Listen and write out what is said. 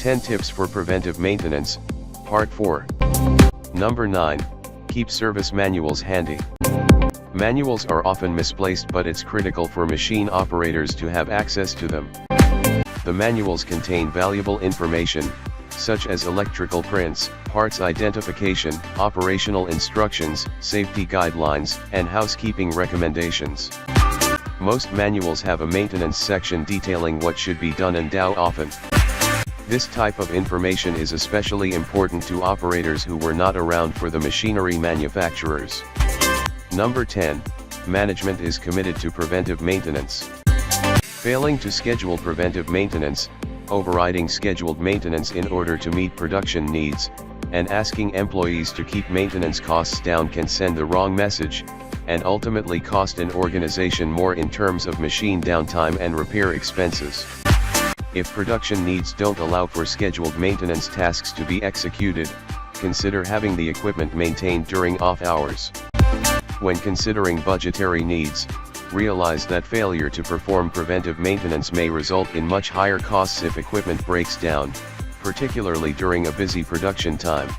10 Tips for Preventive Maintenance, Part 4. Number 9. Keep service manuals handy. Manuals are often misplaced, but it's critical for machine operators to have access to them. The manuals contain valuable information, such as electrical prints, parts identification, operational instructions, safety guidelines, and housekeeping recommendations. Most manuals have a maintenance section detailing what should be done and how often. This type of information is especially important to operators who were not around for the machinery manufacturers. Number 10. Management is committed to preventive maintenance. Failing to schedule preventive maintenance, overriding scheduled maintenance in order to meet production needs, and asking employees to keep maintenance costs down can send the wrong message, and ultimately cost an organization more in terms of machine downtime and repair expenses. If production needs don't allow for scheduled maintenance tasks to be executed, consider having the equipment maintained during off hours. When considering budgetary needs, realize that failure to perform preventive maintenance may result in much higher costs if equipment breaks down, particularly during a busy production time.